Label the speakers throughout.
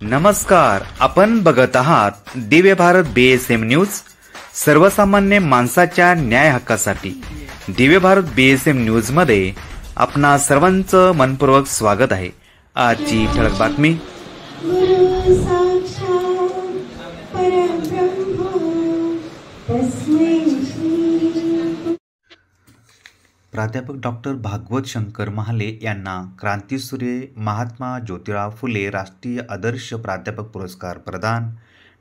Speaker 1: नमस्कार, आपण बघत आहात दिव्य भारत BSM न्यूज, सर्वसामान्य माणसाच्या न्याय हक्कासाठी। दिव्य भारत BSM न्यूज मध्ये आपणा सर्वांचं मनपूर्वक स्वागत आहे। आजची ठळक बातमी। प्राध्यापक डॉक्टर भागवत शंकर महाले यांना क्रांतीसूर्य महात्मा ज्योतिराव फुले राष्ट्रीय आदर्श प्राध्यापक पुरस्कार प्रदान।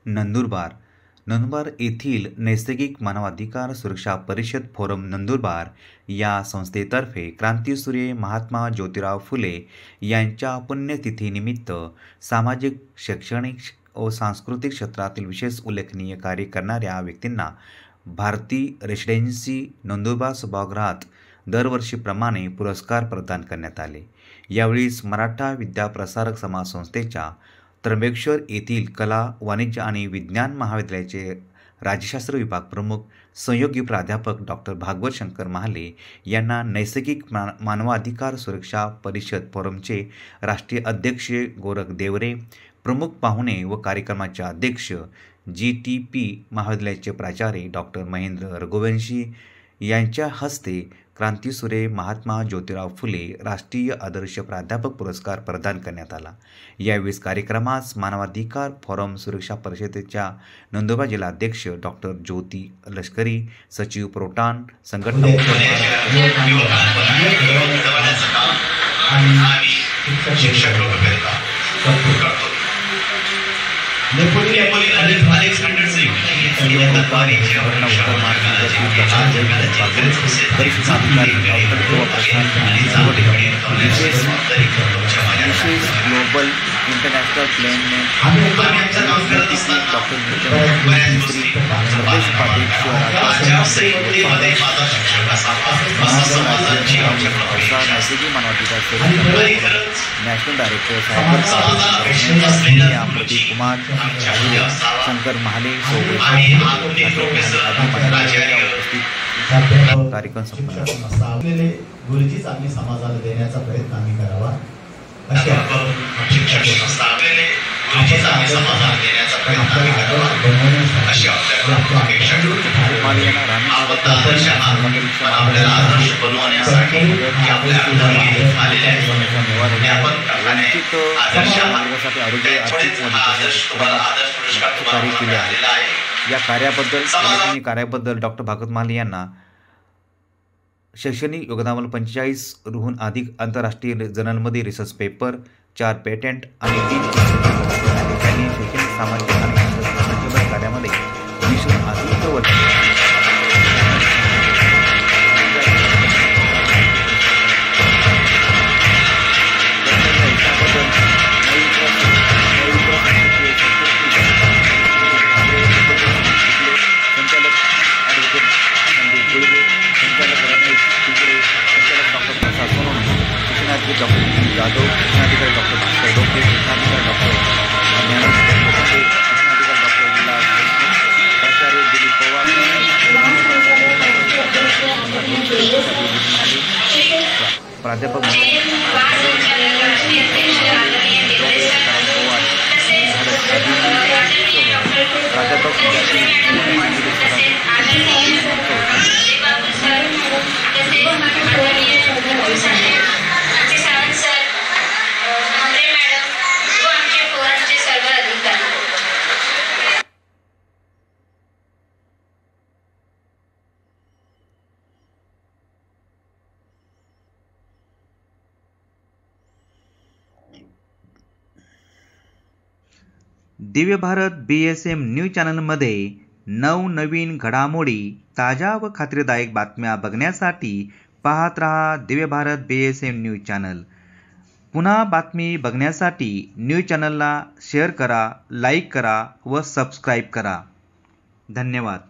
Speaker 1: नंदुरबार येथील नैसर्गिक मानवाधिकार सुरक्षा परिषद फोरम नंदुरबार या संस्थेतर्फे क्रांतीसूर्य महात्मा ज्योतिराव फुले यांच्या पुण्यतिथीनिमित्त सामाजिक, शैक्षणिक व सांस्कृतिक क्षेत्रातील विशेष उल्लेखनीय कार्य करणाऱ्या व्यक्तींना भारती रेसिडेन्सी नंदुरबार सभागृहात दरवर्षीप्रमाणे पुरस्कार प्रदान करण्यात आले। यावेळी मराठा विद्याप्रसारक समाज संस्थेच्या त्र्यंबकेश्वर येथील कला, वाणिज्य आणि विज्ञान महाविद्यालयाचे राज्यशास्त्र विभाग प्रमुख सहयोगी प्राध्यापक डॉक्टर भागवत शंकर महाले यांना नैसर्गिक मानवाधिकार सुरक्षा परिषद फोरमचे राष्ट्रीय अध्यक्ष गोरख देवरे, प्रमुख पाहुणे व कार्यक्रमाचे अध्यक्ष GTP महाविद्यालयाचे प्राचार्य डॉक्टर महेंद्र रघुवंशी यांच्या हस्ते क्रांतीसूर्य महात्मा ज्योतिराव फुले राष्ट्रीय आदर्श प्राध्यापक पुरस्कार प्रदान करण्यात आला। यावेळी कार्यक्रमास मानवाधिकार फोरम सुरक्षा परिषदेच्या नंदुरबार जिल्हाध्यक्ष डॉक्टर ज्योती लष्करी, सचिव प्रोटान संघटना ग्लोबल इंटरनेशनल प्लेन में doctor national director Pradeep Kumar Shankar Mahale कार्यक्रम संपन्न।
Speaker 2: गुरुजीच आम्ही समाजाला देण्याचा प्रयत्न आम्ही करावा अशा
Speaker 1: या कार्याबद्दल डॉक्टर भागवत महाले यांना शैक्षणिक योगदानावर 45हून अधिक आंतरराष्ट्रीय जर्नलमध्ये रिसर्च पेपर, 4 पेटेंट आणि 3 त्यांनी शैक्षणिक, सामाजिक आणि संशोधन कार्यामध्ये 20हून अधिक वर्ष डॉक्टर यादव, शिक्षणाधिकारी डॉक्टर डॉक्टर प्राचार्य दिलीप पवार, प्राध्यापक दिव्य भारत BSM न्यूज चॅनलमध्ये नवनवीन घडामोडी, ताज्या व खात्रीदायक बातम्या बघण्यासाठी पाहत रहा Divya Bharat BSM news channel. पुन्हा बातमी बघण्यासाठी न्यूज चॅनलला शेअर करा, लाईक करा व सबस्क्राईब करा। धन्यवाद।